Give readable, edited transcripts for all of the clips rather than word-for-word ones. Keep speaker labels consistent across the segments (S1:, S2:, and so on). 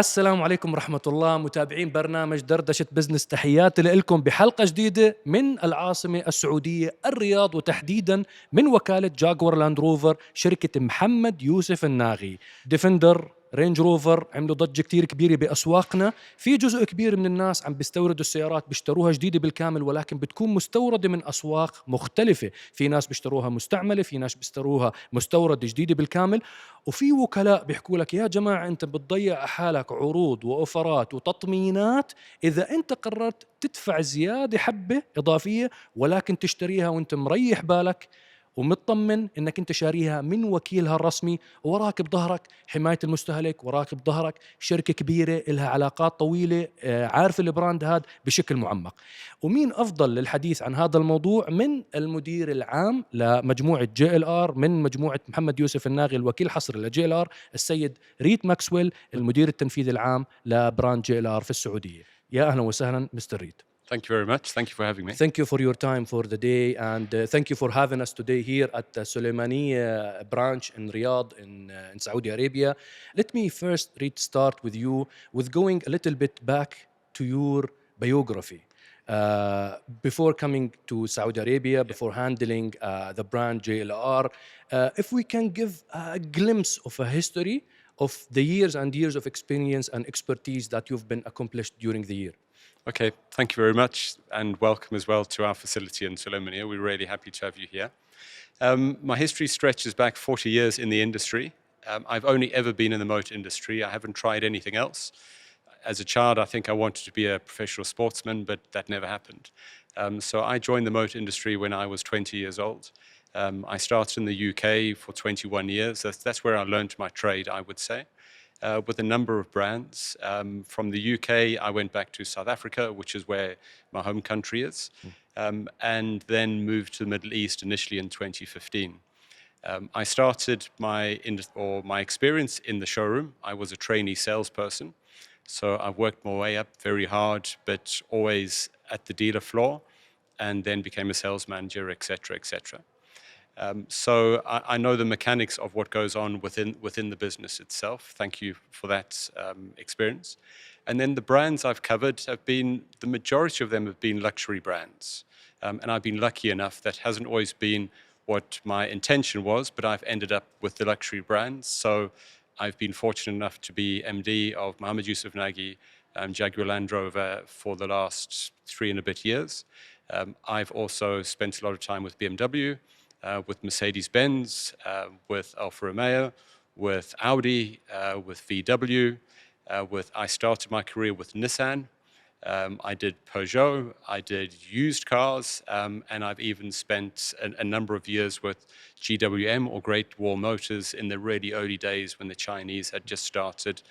S1: السلام عليكم ورحمة الله، متابعين برنامج دردشة بزنس، تحياتي لكم بحلقة جديدة من العاصمة السعودية الرياض، وتحديدا من وكالة جاكوار لاند روفر، شركة محمد يوسف الناغي. ديفندر رينج روفر عملوا ضجة كتير كبيرة بأسواقنا. في جزء كبير من الناس عم بيستوردوا السيارات، بيشتروها جديدة بالكامل، ولكن بتكون مستوردة من أسواق مختلفة. في ناس بيشتروها مستعملة، في ناس بيشتروها مستورد جديدة بالكامل. وفي وكلاء بيحكوا لك يا جماعة أنت بتضيع حالك عروض وأوفرات وتطمينات إذا أنت قررت تدفع زيادة حبة إضافية، ولكن تشتريها وأنت مريح بالك ومطمن انك انت شاريها من وكيلها الرسمي، وراك بظهرك حماية المستهلك، وراك بظهرك شركة كبيرة لها علاقات طويلة، عارف البراند هذا بشكل معمق. ومين افضل للحديث عن هذا الموضوع من المدير العام لمجموعة جي ال ار، من مجموعة محمد يوسف الناغي الوكيل الحصري لجي ال ار، السيد ماكسويل المدير التنفيذي العام لبراند جي ال ار في السعودية. يا اهلا وسهلا مستر ريد.
S2: Thank you very much. Thank you for having me.
S1: Thank you for your time for the day, and thank you for having us today here at the Suleimaniye branch in Riyadh in Saudi Arabia. Let me first start with you with going a little bit back to your biography. Before coming to Saudi Arabia, before handling the brand JLR, if we can give a glimpse of a history of the years and years of experience and expertise that you've been accomplished during the year.
S2: Okay, thank you very much, and welcome as well to our facility in Suleimaniye. We're really happy to have you here. My history stretches back 40 years in the industry. I've only ever been in the motor industry. I haven't tried anything else. As a child, I think I wanted to be a professional sportsman, but that never happened. So I joined the motor industry when I was 20 years old. I started in the UK for 21 years. That's where I learned my trade, I would say. With a number of brands. From the UK, I went back to South Africa, which is where my home country is, and then moved to the Middle East initially in 2015. I started my experience in the showroom. I was a trainee salesperson, so I've worked my way up very hard, but always at the dealer floor, and then became a sales manager, etc., etc. So I know the mechanics of what goes on within the business itself. Thank you for that experience. And then the brands I've covered have been, the majority of them have been luxury brands. And I've been lucky enough that hasn't always been what my intention was, but I've ended up with the luxury brands. So I've been fortunate enough to be MD of Mohammed Yusuf Nagi, Jaguar Land Rover for the last 3 and a bit years. I've also spent a lot of time with BMW, with Mercedes-Benz, with Alfa Romeo, with Audi, with VW, I started my career with Nissan. I did Peugeot, I did used cars, and I've even spent a number of years with GWM or Great Wall Motors in the really early days when the Chinese had just started,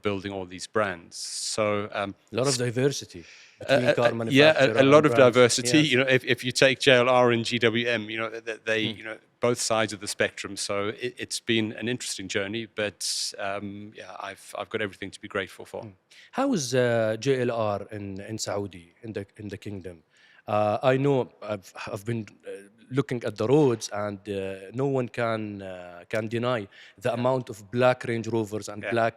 S2: building all these brands. So
S1: a lot of diversity between car manufacturers.
S2: Yeah, a lot of diversity.
S1: Yes.
S2: If you take JLR and GWM, they both sides of the spectrum. So it's been an interesting journey, but I've got everything to be grateful for.
S1: How is JLR in Saudi, in the kingdom? I know I've been looking at the roads, and no one can deny the amount of black Range Rovers and black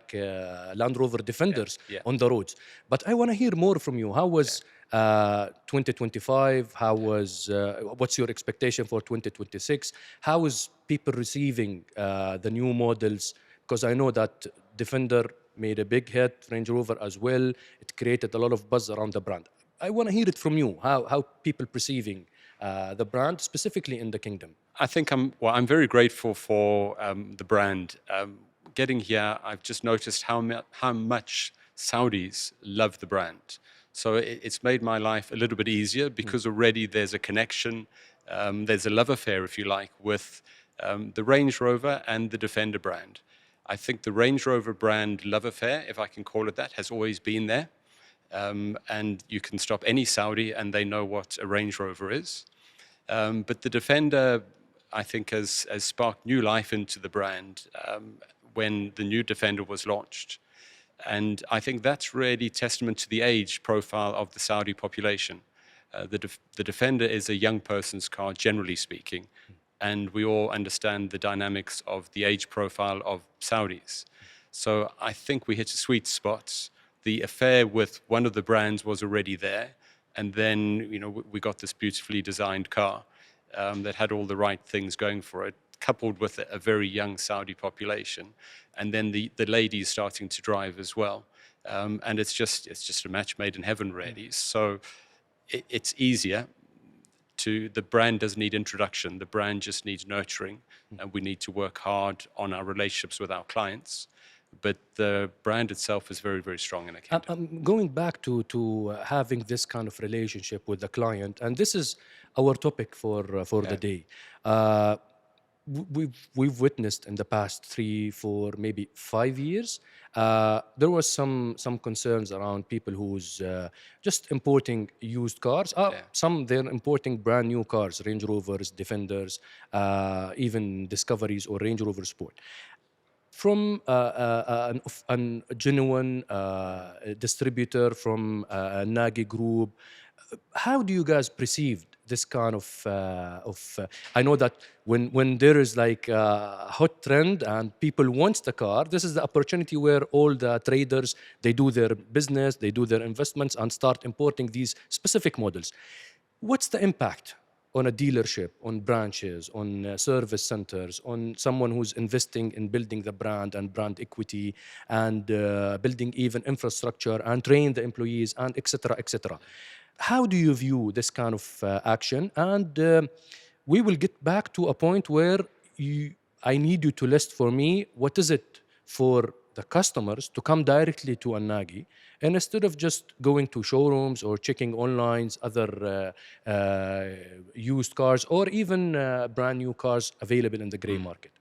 S1: Land Rover Defenders on the roads. But I want to hear more from you. How was 2025? How was what's your expectation for 2026? How is people receiving the new models? Because I know that Defender made a big hit, Range Rover as well. It created a lot of buzz around the brand. I want to hear it from you, how people perceiving the brand, specifically in the kingdom.
S2: I think I'm very grateful for the brand. Getting here, I've just noticed how much Saudis love the brand. So it's made my life a little bit easier because already there's a connection, there's a love affair, if you like, with the Range Rover and the Defender brand. I think the Range Rover brand love affair, if I can call it that, has always been there. And you can stop any Saudi and they know what a Range Rover is. But the Defender, I think, has sparked new life into the brand when the new Defender was launched. And I think that's really testament to the age profile of the Saudi population. The Defender is a young person's car, generally speaking, and we all understand the dynamics of the age profile of Saudis. So I think we hit a sweet spot. The affair with one of the brands was already there. And then, we got this beautifully designed car that had all the right things going for it, coupled with a very young Saudi population. And then the ladies starting to drive as well. And it's just a match made in heaven, really. So it's easier. The brand doesn't need introduction. The brand just needs nurturing. And we need to work hard on our relationships with our clients. But the brand itself is very, very strong in the kingdom.
S1: I'm going back to having this kind of relationship with the client, and this is our topic for the day. We've witnessed in the past 3, 4, maybe 5 years, there was some concerns around people who's just importing used cars. Some they're importing brand new cars, Range Rovers, Defenders, even Discoveries or Range Rover Sport, from a genuine distributor from a Nاغي group. How do you guys perceive this kind of I know that when there is like a hot trend and people want the car, this is the opportunity where all the traders, they do their business, they do their investments and start importing these specific models. What's the impact on a dealership, on branches, on service centers, on someone who's investing in building the brand and brand equity and building even infrastructure and train the employees and et cetera, et cetera? How do you view this kind of action? And we will get back to a point where I need you to list for me what is it for the customers to come directly to a Nاغي, and instead of just going to showrooms or checking online other used cars or even brand new cars available in the grey market.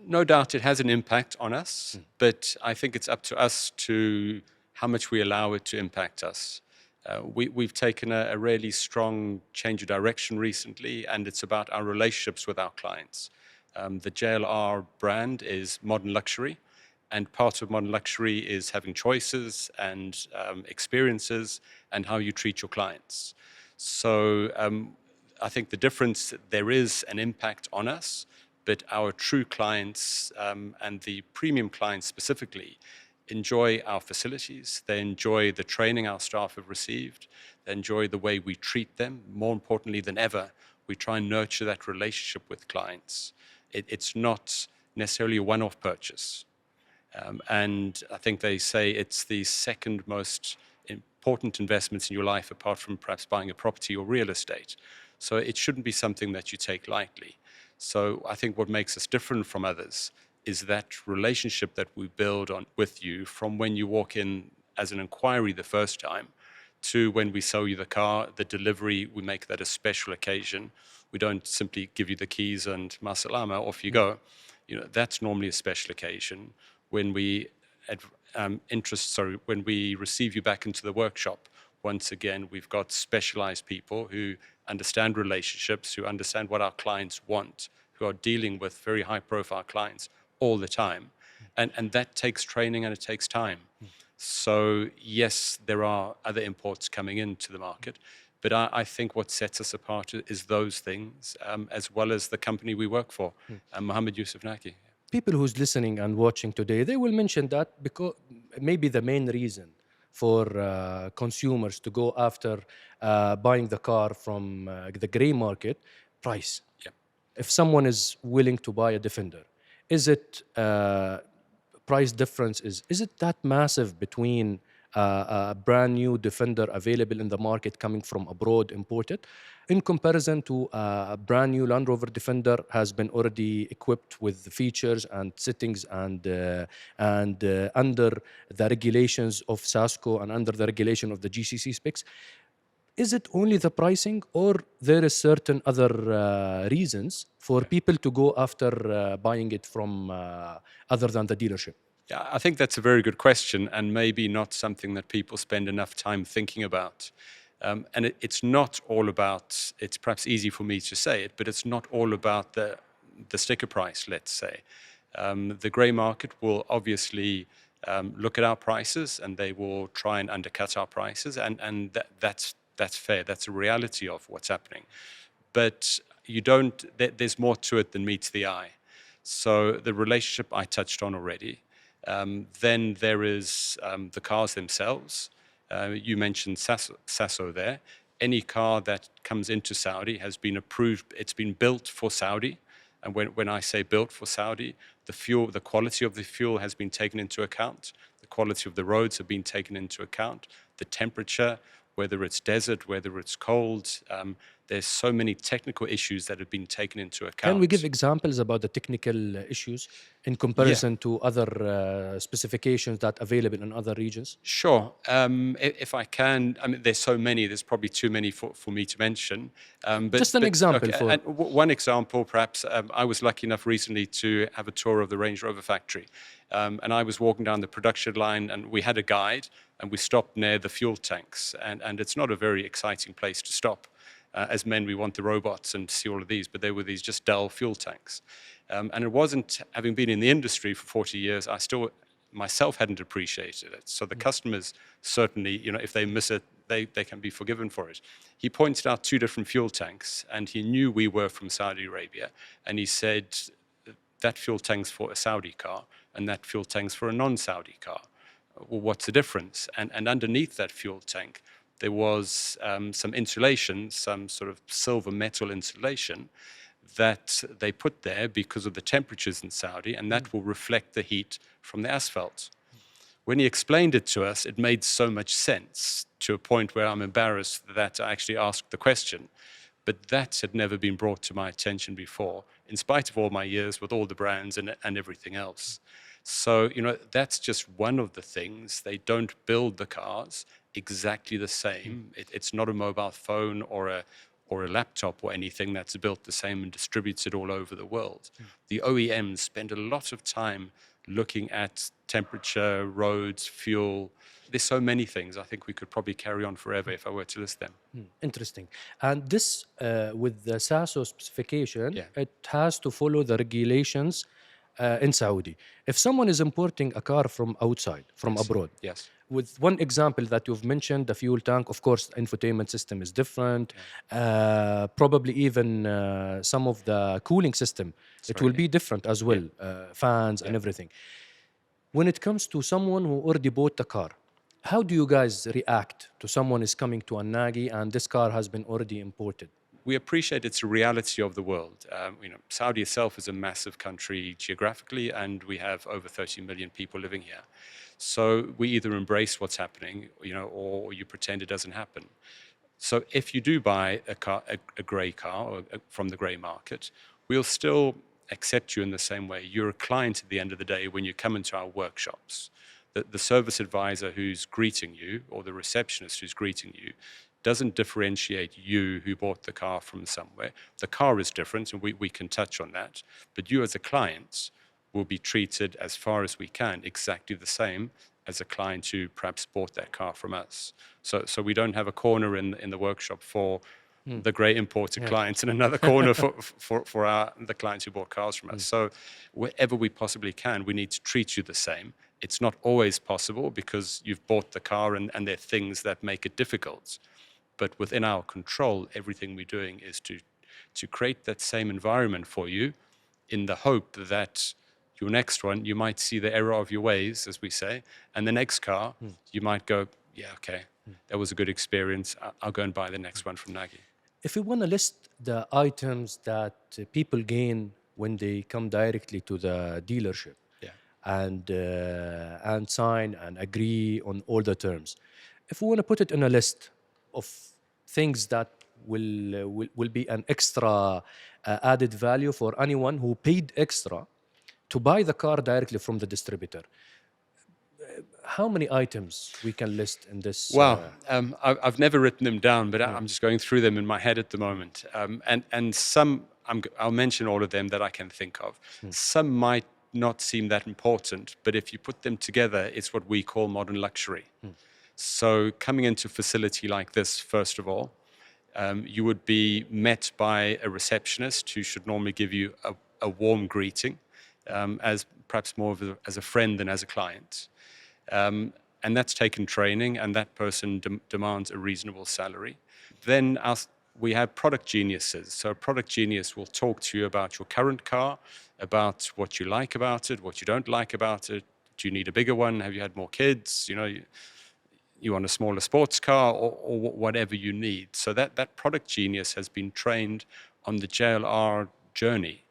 S2: No doubt it has an impact on us, but I think it's up to us to how much we allow it to impact us. We've taken a really strong change of direction recently, and it's about our relationships with our clients. The JLR brand is modern luxury, and part of modern luxury is having choices and experiences and how you treat your clients. So I think the difference, there is an impact on us, but our true clients and the premium clients specifically enjoy our facilities. They enjoy the training our staff have received. They enjoy the way we treat them. More importantly than ever, we try and nurture that relationship with clients. It's not necessarily a one-off purchase. And I think they say it's the second most important investments in your life, apart from perhaps buying a property or real estate. So it shouldn't be something that you take lightly. So I think what makes us different from others is that relationship that we build on with you from when you walk in as an inquiry the first time to when we sell you the car, the delivery, we make that a special occasion. We don't simply give you the keys and masalama, off you go. That's normally a special occasion. When we when we receive you back into the workshop, once again, we've got specialized people who understand relationships, who understand what our clients want, who are dealing with very high-profile clients all the time. And that takes training and it takes time. So yes, there are other imports coming into the market, but I think what sets us apart is those things, as well as the company we work for, Mohammed Yusuf Naki.
S1: People who's listening and watching today, they will mention that because maybe the main reason for consumers to go after buying the car from the grey market, price.
S2: Yeah.
S1: If someone is willing to buy a Defender, is it price difference? Is it that massive between a brand new Defender available in the market coming from abroad, imported, in comparison to a brand new Land Rover Defender has been already equipped with the features and settings and under the regulations of SASCO and under the regulation of the GCC specs? Is it only the pricing, or there is certain other reasons for people to go after buying it from other than the dealership?
S2: Yeah, I think that's a very good question, and maybe not something that people spend enough time thinking about. And it's not all about, it's perhaps easy for me to say it, but it's not all about the sticker price, let's say. The grey market will obviously look at our prices, and they will try and undercut our prices, and that's fair. That's a reality of what's happening. But there's more to it than meets the eye. So the relationship I touched on already, Then there is the cars themselves. You mentioned Sasso there. Any car that comes into Saudi has been approved. It's been built for Saudi. And when I say built for Saudi, the quality of the fuel has been taken into account. The quality of the roads have been taken into account. The temperature, whether it's desert, whether it's cold. There's so many technical issues that have been taken into account.
S1: Can we give examples about the technical issues in comparison to other specifications that are available in other regions?
S2: Sure. If I can, I mean, there's so many, there's probably too many for me to mention.
S1: Just an example.
S2: One example, perhaps, I was lucky enough recently to have a tour of the Range Rover factory. And I was walking down the production line and we had a guide and we stopped near the fuel tanks. And it's not a very exciting place to stop. As men, we want the robots and to see all of these, but they were these just dull fuel tanks. And it wasn't, having been in the industry for 40 years, I still myself hadn't appreciated it. So the customers certainly, if they miss it, they can be forgiven for it. He pointed out 2 different fuel tanks and he knew we were from Saudi Arabia. And he said, that fuel tank's for a Saudi car and that fuel tank's for a non-Saudi car. Well, what's the difference? And underneath that fuel tank, there was some insulation, some sort of silver metal insulation that they put there because of the temperatures in Saudi, and that will reflect the heat from the asphalt. When he explained it to us, it made so much sense to a point where I'm embarrassed that I actually asked the question. But that had never been brought to my attention before, in spite of all my years with all the brands and everything else. So, that's just one of the things. They don't build the cars exactly the same. It's not a mobile phone or a laptop or anything that's built the same and distributed all over the world. The OEMs spend a lot of time looking at temperature, roads, fuel. There's so many things. I think we could probably carry on forever if I were to list them.
S1: Interesting. And this, with the SASO specification,
S2: Yeah.
S1: it has to follow the regulations in Saudi. If someone is importing a car from outside, from abroad,
S2: Yes.
S1: with one example that you've mentioned, the fuel tank, of course, the infotainment system is different. Probably even some of the cooling system, it will be different as well, fans and everything. When it comes to someone who already bought the car, how do you guys react to someone is coming to a Naaghi and this car has been already imported?
S2: We appreciate it's a reality of the world. Saudi itself is a massive country geographically, and we have over 30 million people living here. So we either embrace what's happening, or you pretend it doesn't happen. So if you do buy a grey car or from the grey market, we'll still accept you in the same way. You're a client at the end of the day when you come into our workshops. The service advisor who's greeting you or the receptionist who's greeting you doesn't differentiate you who bought the car from somewhere. The car is different, and we can touch on that. But you as a client will be treated, as far as we can, exactly the same as a client who perhaps bought that car from us. So we don't have a corner in the workshop for the grey imported clients and another corner for the clients who bought cars from us. So wherever we possibly can, we need to treat you the same. It's not always possible because you've bought the car and there are things that make it difficult. But within our control, everything we're doing is to create that same environment for you in the hope that your next one, you might see the error of your ways, as we say, and the next car, you might go, yeah, okay, that was a good experience. I'll go and buy the next one from Naaghi.
S1: If you want to list the items that people gain when they come directly to the dealership and sign and agree on all the terms, if we want to put it in a list of things that will be an extra added value for anyone who paid extra to buy the car directly from the distributor, how many items we can list in this?
S2: Wow, I've never written them down, but I'm just going through them in my head at the moment. And some, I'll mention all of them that I can think of. Some might not seem that important, but if you put them together, it's what we call modern luxury. So coming into a facility like this, first of all, you would be met by a receptionist who should normally give you a warm greeting, as perhaps more as a friend than as a client. And that's taken training, and that person demands a reasonable salary. Then we have product geniuses. So a product genius will talk to you about your current car, about what you like about it, what you don't like about it, Do you need a bigger one? Have you had more kids? You want a smaller sports car, or whatever you need. So that product genius has been trained on the JLR journey.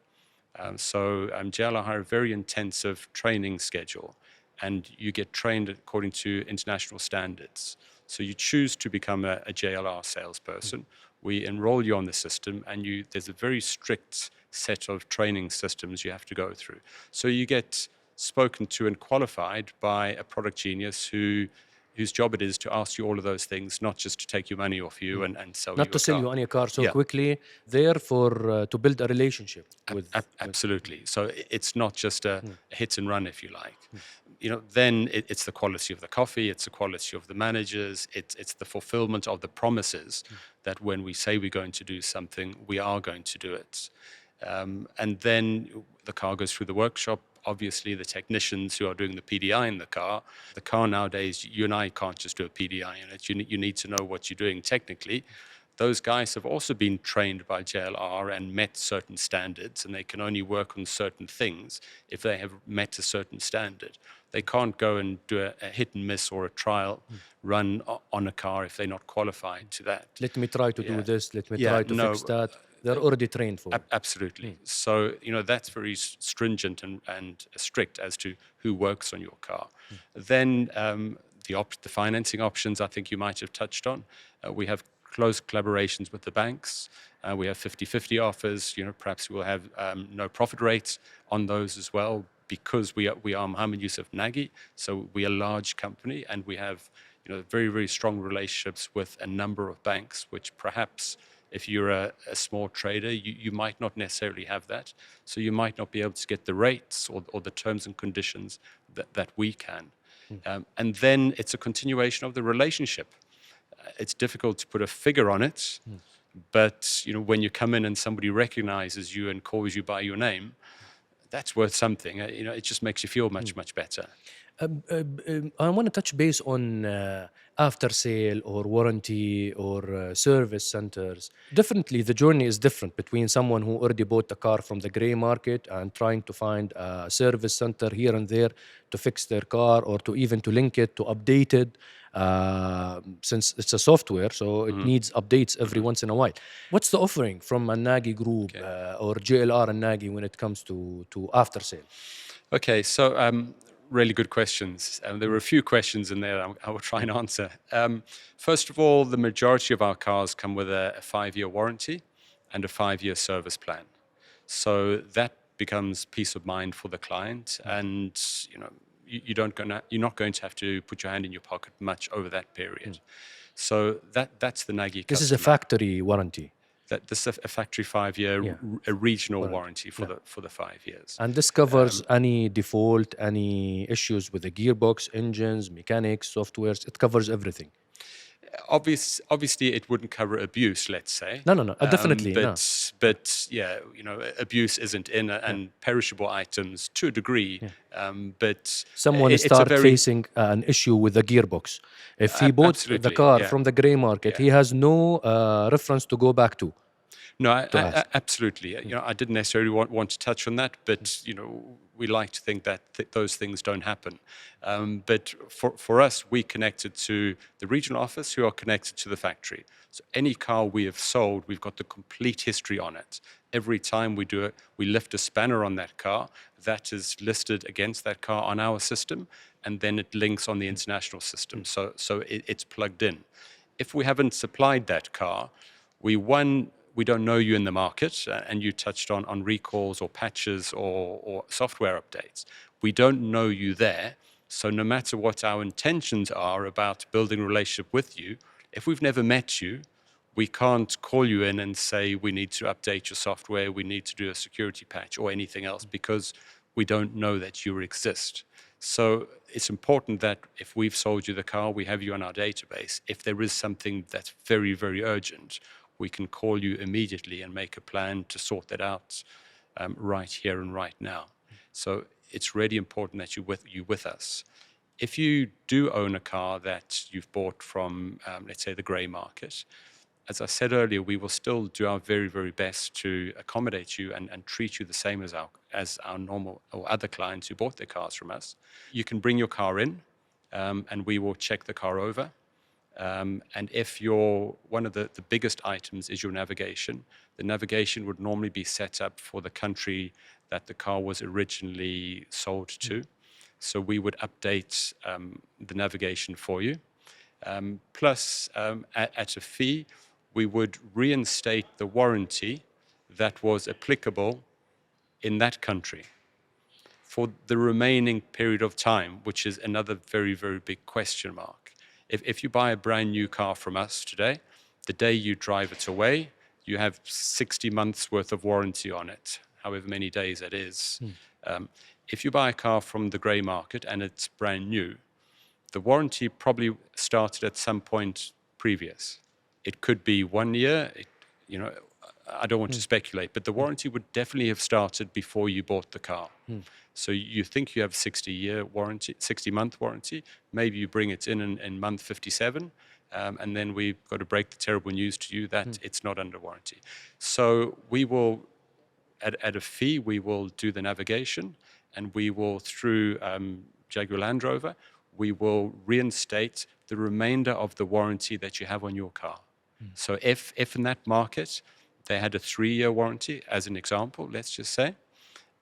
S2: JLR have a very intensive training schedule, and you get trained according to international standards. So you choose to become a JLR salesperson. We enroll you on the system, and there's a very strict set of training systems you have to go through. So you get spoken to and qualified by a product genius whose job it is to ask you all of those things, not just to take your money off you and sell you a car.
S1: Not to sell you any car so quickly, therefore to build a relationship with...
S2: Absolutely. So it's not just a hit and run, if you like. Then it's the quality of the coffee, it's the quality of the managers, it's the fulfillment of the promises that when we say we're going to do something, we are going to do it. And then the car goes through the workshop. Obviously, the technicians who are doing the PDI in the car nowadays, you and I can't just do a PDI in it. You need to know what you're doing technically. Those guys have also been trained by JLR and met certain standards, and they can only work on certain things if they have met a certain standard. They can't go and do a hit and miss or a trial run on a car if they're not qualified to that.
S1: Let me try to do this, let me try to fix that. They're already trained for it.
S2: Absolutely. So, that's very stringent and strict as to who works on your car. Then the financing options, I think you might have touched on. We have close collaborations with the banks. We have 50-50 offers. Perhaps we'll have no profit rates on those as well, because we are محمد Yusuf Naghi. So we are a large company, and we have very, very strong relationships with a number of banks, which perhaps if you're a small trader, you might not necessarily have that. So you might not be able to get the rates or the terms and conditions that we can. And then it's a continuation of the relationship. It's difficult to put a figure on it, but when you come in and somebody recognizes you and calls you by your name, that's worth something. It just makes you feel much, much better.
S1: I want to touch base on after sale or warranty or service centers. Definitely the journey is different between someone who already bought a car from the gray market and trying to find a service center here and there to fix their car, or to even to link it, to update it, since it's a software, so it needs updates every once in a while. What's the offering from a Naghi group or JLR and Naghi when it comes to after sale?
S2: Okay, so really good questions. There were a few questions in there I will try and answer. First of all, the majority of our cars come with a 5-year warranty and a 5-year service plan. So that becomes peace of mind for the client, and you're not going to have to put your hand in your pocket much over that period. So that's the Naghi customer.
S1: This is a factory warranty.
S2: This is a factory 5-year, a regional warranty for the 5 years.
S1: And this covers any default, any issues with the gearbox, engines, mechanics, softwares. It covers everything.
S2: Obviously, it wouldn't cover abuse, let's say.
S1: No, definitely.
S2: But yeah, abuse isn't in, and perishable items to a degree. But
S1: someone starts facing an issue with the gearbox. If he bought the car from the grey market, he has no reference to go back to.
S2: No, absolutely. I didn't necessarily want to touch on that, but we like to think that those things don't happen. But for us, we connected to the regional office, who are connected to the factory. So any car we have sold, we've got the complete history on it. Every time we do it, we lift a spanner on that car. That is listed against that car on our system, and then it links on the international system. So it's plugged in. If we haven't supplied that car, we don't know you in the market, and you touched on recalls or patches or software updates. We don't know you there, so no matter what our intentions are about building a relationship with you, if we've never met you, we can't call you in and say we need to update your software, we need to do a security patch or anything else, because we don't know that you exist. So it's important that if we've sold you the car, we have you on our database. If there is something that's very, very urgent, we can call you immediately and make a plan to sort that out right here and right now. So it's really important that you're with us. If you do own a car that you've bought from, let's say, the grey market, as I said earlier, we will still do our very, very best to accommodate you and treat you the same as our normal or other clients who bought their cars from us. You can bring your car in, and we will check the car over. And if one of the biggest items is your navigation, the navigation would normally be set up for the country that the car was originally sold to. So we would update the navigation for you. Plus, at a fee, we would reinstate the warranty that was applicable in that country for the remaining period of time, which is another very, very big question mark. If you buy a brand new car from us today, the day you drive it away, you have 60 months worth of warranty on it, however many days it is. If you buy a car from the grey market and it's brand new, the warranty probably started at some point previous. It could be 1 year, I don't want to speculate, but the warranty would definitely have started before you bought the car. So you think you have 60-month warranty, maybe you bring it in month 57, and then we've got to break the terrible news to you that it's not under warranty. So we will, at a fee, we will do the navigation, and we will, through Jaguar Land Rover, we will reinstate the remainder of the warranty that you have on your car. So if in that market they had a 3-year warranty, as an example, let's just say,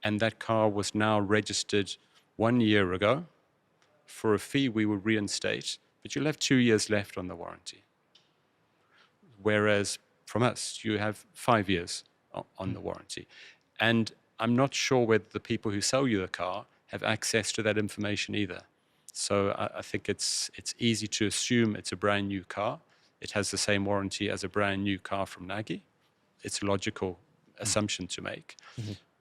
S2: and that car was now registered 1 year ago, for a fee we will reinstate, but you'll have 2 years left on the warranty. Whereas from us, you have 5 years on the warranty. And I'm not sure whether the people who sell you the car have access to that information either. So I think it's easy to assume it's a brand new car. It has the same warranty as a brand new car from Naagy. It's a logical assumption to make.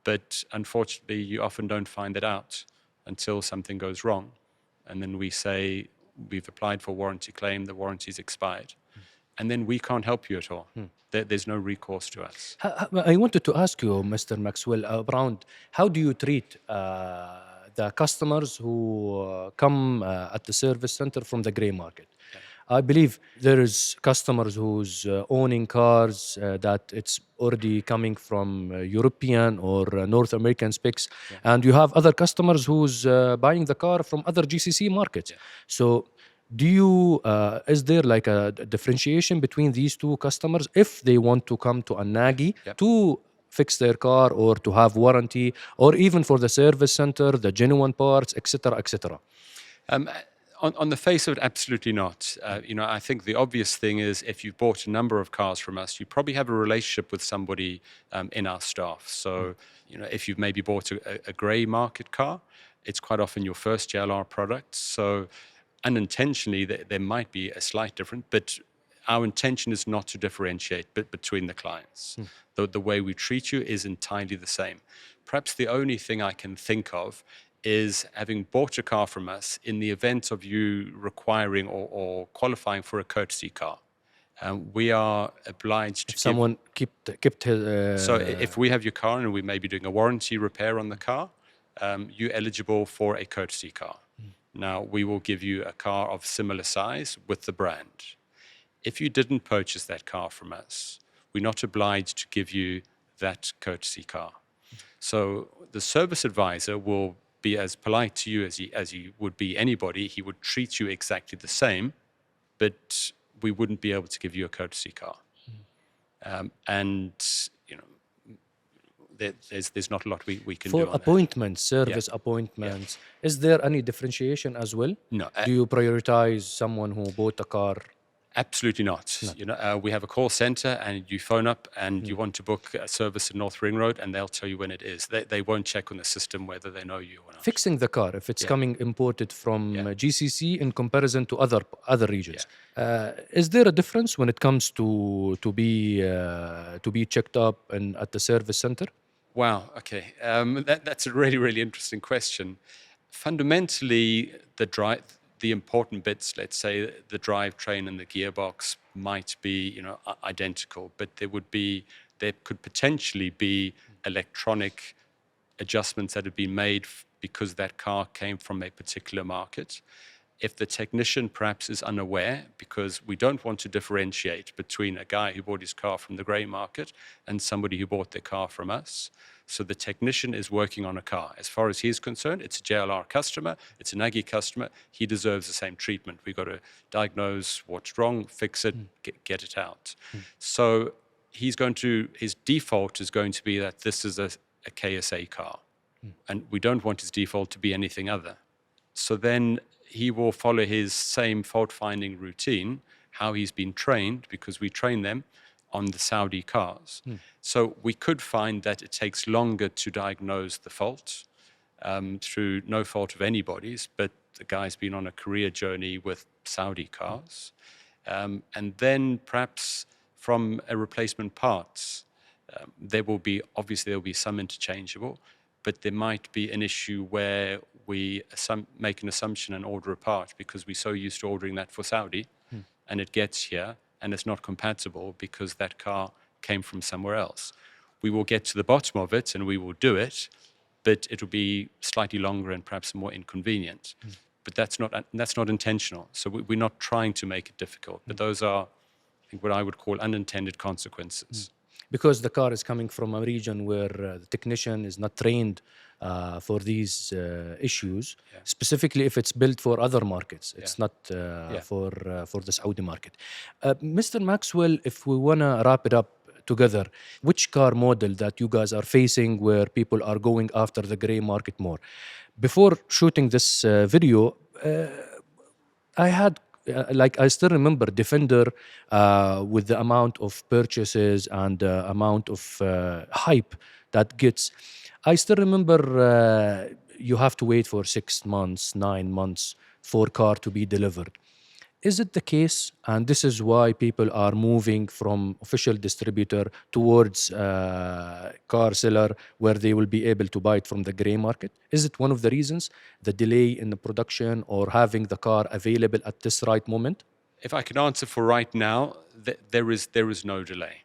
S2: But unfortunately, you often don't find that out until something goes wrong. And then we say, we've applied for a warranty claim, the warranty's expired. And then we can't help you at all. There's no recourse to us.
S1: I wanted to ask you, Mr. Maxwell, around how do you treat the customers who come at the service center from the grey market? I believe there is customers who's owning cars that it's already coming from European or North American specs, and you have other customers who's buying the car from other GCC markets. So do you, is there like a differentiation between these two customers if they want to come to a Naagy to fix their car or to have warranty, or even for the service center, the genuine parts, etc., etc.?
S2: On the face of it, absolutely not. I think the obvious thing is if you've bought a number of cars from us, you probably have a relationship with somebody in our staff. So, if you've maybe bought a grey market car, it's quite often your first JLR product. So unintentionally, there might be a slight difference, but our intention is not to differentiate between the clients. The way we treat you is entirely the same. Perhaps the only thing I can think of is having bought a car from us in the event of you requiring or qualifying for a courtesy car. We are obliged to
S1: if someone kept his...
S2: So if we have your car and we may be doing a warranty repair on the car, you're eligible for a courtesy car. Now, we will give you a car of similar size with the brand. If you didn't purchase that car from us, we're not obliged to give you that courtesy car. So the service advisor will be as polite to you as he would be anybody. He would treat you exactly the same, but we wouldn't be able to give you a courtesy car. There's not a lot we can do on
S1: appointments, service appointments. Is there any differentiation as well?
S2: No.
S1: Do you prioritize someone who bought a car?
S2: Absolutely not. We have a call center, and you phone up and you want to book a service in North Ring Road, and they'll tell you when it is. They won't check on the system whether they know you or not.
S1: Fixing the car, if it's coming imported from GCC in comparison to other regions, is there a difference when it comes to be checked up and at the service center?
S2: Wow. Okay. That's a really, really interesting question. Fundamentally, the important bits, let's say the drivetrain and the gearbox, might be identical, but there could potentially be electronic adjustments that have been made because that car came from a particular market. If the technician perhaps is unaware, because we don't want to differentiate between a guy who bought his car from the grey market and somebody who bought their car from us. So the technician is working on a car. As far as he's concerned, it's a JLR customer, it's a Naagy customer, he deserves the same treatment. We've got to diagnose what's wrong, fix it, get it out. So his default is going to be that this is a KSA car. And we don't want his default to be anything other. So then he will follow his same fault-finding routine, how he's been trained, because we train them on the Saudi cars. So we could find that it takes longer to diagnose the fault through no fault of anybody's, but the guy's been on a career journey with Saudi cars. And then perhaps from a replacement parts, there will be some interchangeable, but there might be an issue where we make an assumption and order a part because we're so used to ordering that for Saudi, and it gets here and it's not compatible because that car came from somewhere else. We will get to the bottom of it and we will do it, but it will be slightly longer and perhaps more inconvenient. But that's not intentional. So we're not trying to make it difficult. But those are, I think, what I would call unintended consequences.
S1: Because the car is coming from a region where the technician is not trained for these issues, specifically if it's built for other markets. It's not for the Saudi market. Mr. Maxwell, if we want to wrap it up together, which car model that you guys are facing where people are going after the grey market more? Before shooting this video, I had I still remember Defender with the amount of purchases and the amount of hype that gets. I still remember you have to wait for 6 months, 9 months for car to be delivered. Is it the case? And this is why people are moving from official distributor towards car seller where they will be able to buy it from the grey market? Is it one of the reasons, the delay in the production or having the car available at this right moment?
S2: If I can answer for right now, there is no delay.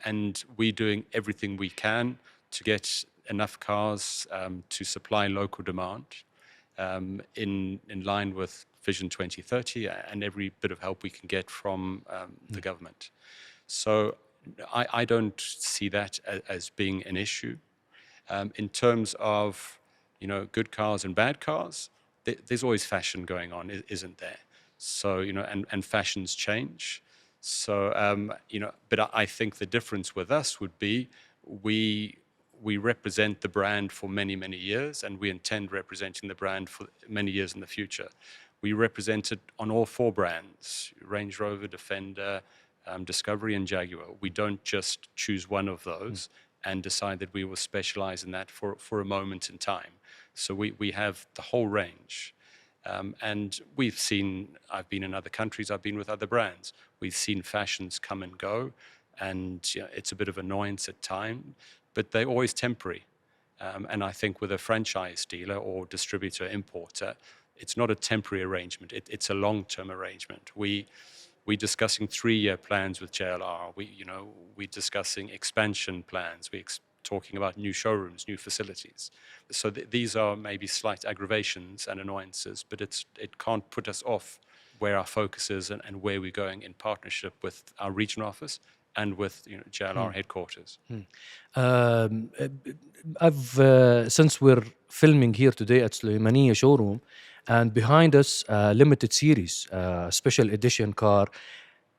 S2: And we're doing everything we can to get enough cars to supply local demand in line with Vision 2030 and every bit of help we can get from the government. So I don't see that as being an issue. In terms of good cars and bad cars, there's always fashion going on, isn't there? So and fashions change. So but I think the difference with us would be we represent the brand for many years, and we intend representing the brand for many years in the future. We represent it on all 4 brands: Range Rover, Defender, Discovery, and Jaguar. We don't just choose one of those and decide that we will specialize in that for a moment in time. So we have the whole range. And I've been in other countries, I've been with other brands. We've seen fashions come and go, and it's a bit of annoyance at times, but they're always temporary. And I think with a franchise dealer or distributor importer, it's not a temporary arrangement. It's a long-term arrangement. We're discussing 3-year plans with JLR. We're discussing expansion plans. We're talking about new showrooms, new facilities. So these are maybe slight aggravations and annoyances, but it can't put us off where our focus is and where we're going in partnership with our regional office and with JLR headquarters.
S1: Since we're filming here today at المهنية showroom, and behind us limited series special edition car,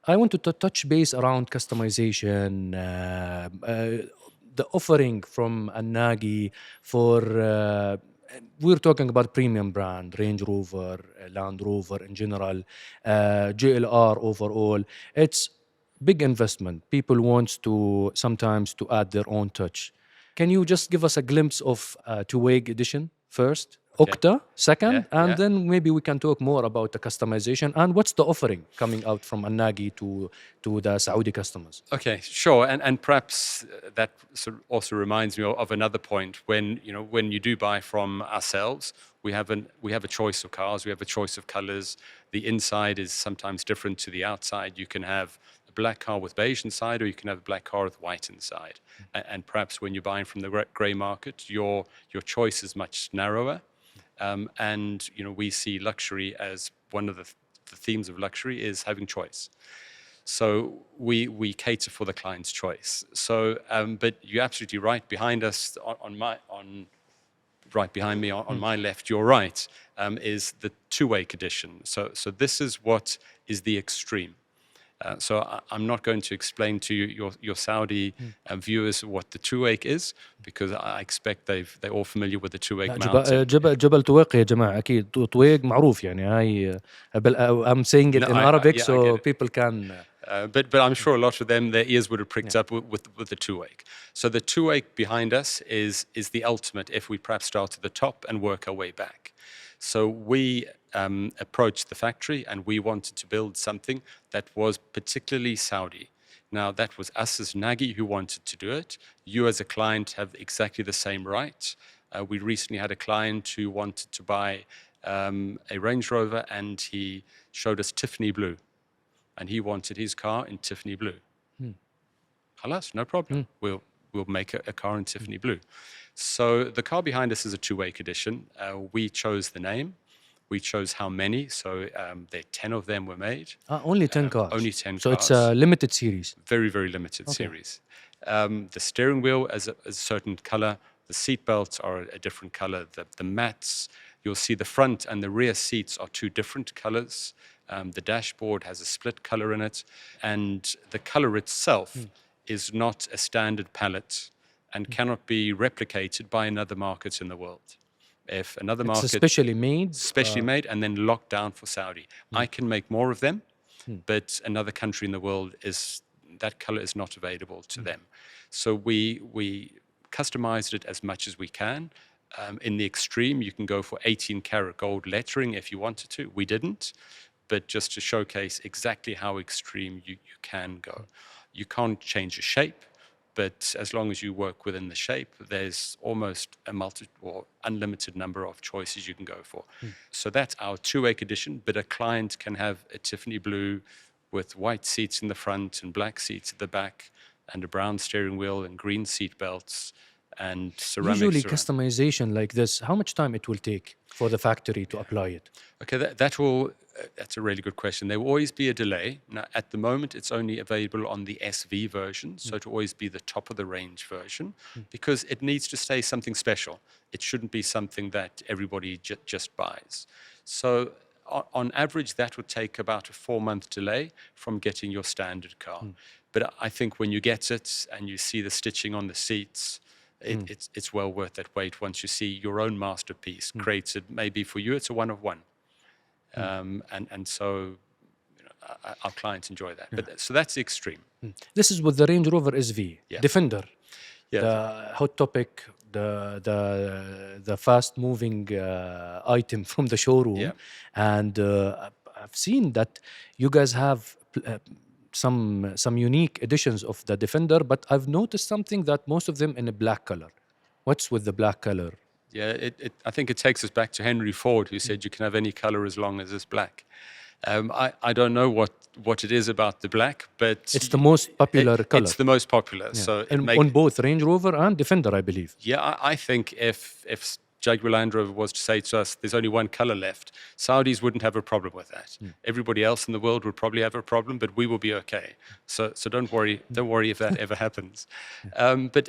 S1: I wanted to touch base around customization, the offering from Naagy for we're talking about premium brand, Range Rover, Land Rover in general, JLR overall. It's big investment. People want to sometimes to add their own touch. Can you just give us a glimpse of طويق edition first?
S2: Okay.
S1: Octa second, then maybe we can talk more about the customization and what's the offering coming out from Naagy to the Saudi customers.
S2: Okay, sure, and perhaps that sort of also reminds me of another point. When you do buy from ourselves, we have a choice of cars, we have a choice of colors. The inside is sometimes different to the outside. You can have a black car with beige inside, or you can have a black car with white inside. And perhaps when you're buying from the grey market, your choice is much narrower. And we see luxury as one of the themes of luxury is having choice. So we cater for the client's choice. So, but you're absolutely right. Behind us, right behind me, on my left, your right, is the two-wake edition. So this is what is the extreme. So I'm not going to explain to you, your Saudi viewers what the two-wake is, because I expect they're all familiar with the two-wake mountain.
S1: جبل طويق يا جماعة أكيد طويق معروف يعني هاي I'm saying it
S2: No,
S1: in Arabic
S2: I
S1: so
S2: get it.
S1: people can
S2: But I'm sure a lot of them, their ears would have pricked up with the two-wake. So the two-wake behind us is the ultimate if we perhaps start at the top and work our way back. So we approached the factory and we wanted to build something that was particularly Saudi. Now, that was us as Nاغي who wanted to do it. You as a client have exactly the same right. We recently had a client who wanted to buy a Range Rover and he showed us Tiffany blue. And he wanted his car in Tiffany blue. Halas, no problem. We'll make a car in Tiffany blue. So the car behind us is a two-wake edition. We chose the name. We chose how many. So there 10 of them were made.
S1: only 10 cars.
S2: Only 10
S1: so
S2: cars.
S1: it's a limited series.
S2: Very, very limited series. The steering wheel is a certain color. The seat belts are a different color. The mats, you'll see the front and the rear seats are two different colors. The dashboard has a split color in it. And the color itself is not a standard palette and cannot be replicated by another market in the world. If another
S1: It's
S2: market...
S1: specially made
S2: and then locked down for Saudi. I can make more of them, but another country in the world that color is not available to them. So we customized it as much as we can. In the extreme, you can go for 18-karat gold lettering if you wanted to. We didn't, but just to showcase exactly how extreme you can go. You can't change a shape, but as long as you work within the shape, there's almost a unlimited number of choices you can go for. So that's our two-wake edition, but a client can have a Tiffany blue with white seats in the front and black seats at the back and a brown steering wheel and green seat belts and ceramics.
S1: Usually customization like this, how much time it will take for the factory to apply it?
S2: Okay, that's a really good question. There will always be a delay. Now, at the moment, it's only available on the SV version, so it will always be the top of the range version, because it needs to stay something special. It shouldn't be something that everybody just buys. So on average, that would take about a 4-month delay from getting your standard car. But I think when you get it and you see the stitching on the seats, it's well worth that wait once you see your own masterpiece created. Maybe for you, it's a one-of-one. And so our clients enjoy that. But so that's the extreme.
S1: This is with the Range Rover SV, Defender, the hot topic, the fast-moving item from the showroom. And I've seen that you guys have some unique editions of the Defender, but I've noticed something that most of them in a black color. What's with the black color?
S2: Yeah, I think it takes us back to Henry Ford, who said you can have any color as long as it's black. I don't know what it is about the black, but
S1: it's the most popular color.
S2: It's the most popular. So
S1: on both Range Rover and Defender, I believe.
S2: Yeah, I think if Jaguar Land Rover was to say to us, there's only one color left, Saudis wouldn't have a problem with that. Everybody else in the world would probably have a problem, but we will be okay. So don't worry if that ever happens. But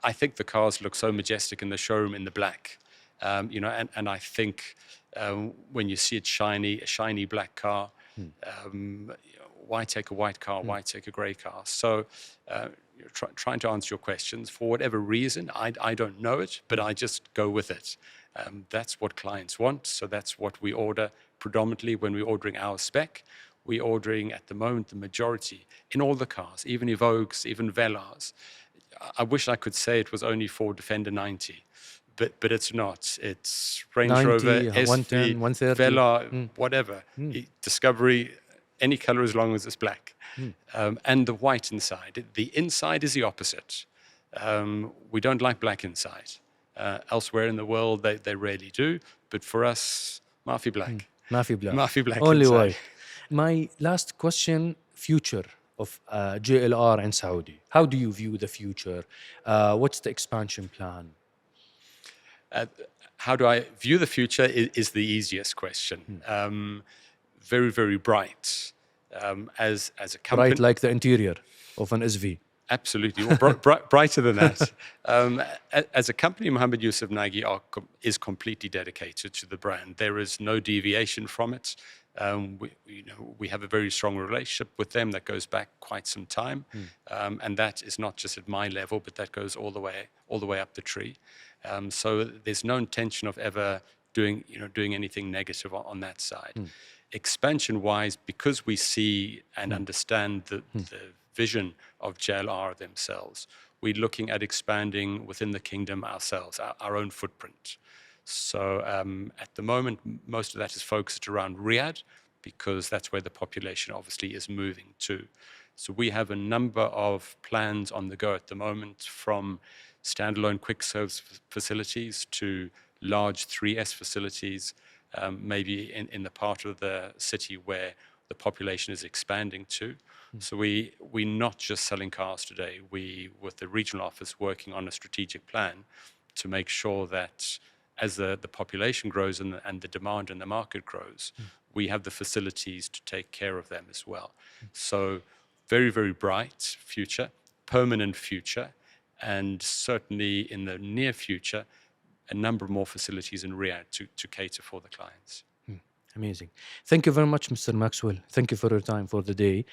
S2: I think the cars look so majestic in the showroom in the black, and I think when you see it a shiny black car, why take a white car? Why take a grey car? So trying to answer your questions, for whatever reason, I don't know it, but I just go with it. That's what clients want, so that's what we order predominantly when we're ordering our spec. We're ordering, at the moment, the majority in all the cars, even Evoques, even Velars. I wish I could say it was only for Defender 90, but it's not. It's Range
S1: 90,
S2: Rover, SV,
S1: 110, 130.
S2: Velar, whatever. Discovery, any color as long as it's black. And the white inside. The inside is the opposite. We don't like black inside. Elsewhere in the world, they rarely do. But for us, Mafi black. Mafi black
S1: Only
S2: inside.
S1: way. My last question, future of JLR in Saudi. How do you view the future? What's the expansion plan?
S2: how do I view the future is the easiest question. Very, very bright. As a company,
S1: Bright like the interior of an SV.
S2: Absolutely, well, brighter than that. As a company, Mohammed Yusuf Naghi is completely dedicated to the brand. There is no deviation from it. We have a very strong relationship with them that goes back quite some time, and that is not just at my level, but that goes all the way up the tree. So there's no intention of ever doing anything negative on that side. Expansion-wise, because we see and understand the vision of JLR themselves, we're looking at expanding within the kingdom ourselves, our own footprint. So at the moment, most of that is focused around Riyadh, because that's where the population obviously is moving to. So we have a number of plans on the go at the moment, from standalone quick service facilities to large 3S facilities, maybe in the part of the city where the population is expanding to. So we're not just selling cars today. We, with the regional office, working on a strategic plan to make sure that as the population grows and the demand in the market grows, we have the facilities to take care of them as well. So very, very bright future, permanent future, and certainly in the near future, a number of more facilities in Riyadh to cater for the clients.
S1: Amazing. Thank you very much, Mr. Maxwell. Thank you for your time for the day.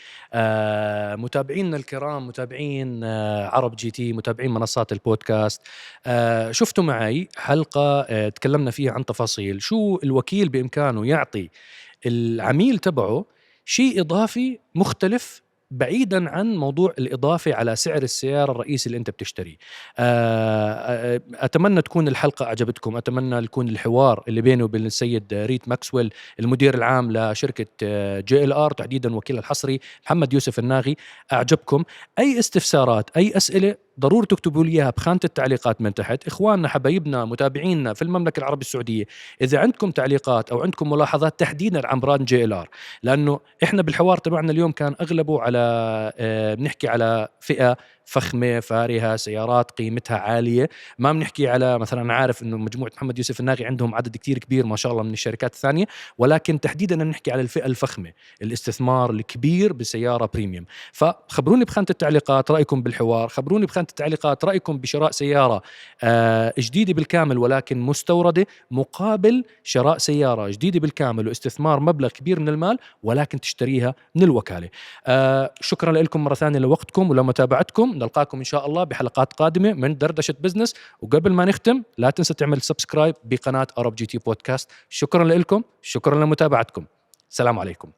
S1: متابعينا الكرام، متابعين عرب جي تي، متابعين منصات البودكاست، شفتوا معي حلقة تكلمنا فيها عن تفاصيل شو الوكيل بإمكانه يعطي العميل تبعه شيء إضافي مختلف بعيدا عن موضوع الإضافة على سعر السيارة الرئيسي اللي أنت بتشتريه. أتمنى تكون الحلقة أعجبتكم، أتمنى يكون الحوار اللي بينه وبين السيد ماكسويل المدير العام لشركة JLR تحديدا وكيل الحصري محمد يوسف الناغي أعجبكم. أي استفسارات، أي أسئلة، ضروري تكتبوا لي اياها بخانة التعليقات من تحت. إخواننا حبايبنا متابعينا في المملكة العربية السعودية، إذا عندكم تعليقات أو عندكم ملاحظات تحديدا عن براند JLR، لأنه إحنا بالحوار تبعنا اليوم كان أغلبه على بنحكي على فئة فخمة فارهة، سيارات قيمتها عالية، ما بنحكي على مثلا، عارف إنه مجموعة محمد يوسف الناغي عندهم عدد كتير كبير ما شاء الله من الشركات الثانية، ولكن تحديدا بنحكي على الفئة الفخمة، الاستثمار الكبير بسيارة بريميوم. فخبروني بخانة التعليقات رأيكم بالحوار، خبروني بخانة التعليقات رأيكم بشراء سيارة جديدة بالكامل ولكن مستوردة، مقابل شراء سيارة جديدة بالكامل واستثمار مبلغ كبير من المال ولكن تشتريها من الوكالة. شكرا لكم مرة ثانية لوقتكم ولمتابعتكم. نلقاكم إن شاء الله بحلقات قادمة من دردشة بزنس. وقبل ما نختم لا تنسى تعمل سبسكرايب بقناة عرب جي تي بودكاست. شكرا لكم، شكرا لمتابعتكم. السلام عليكم.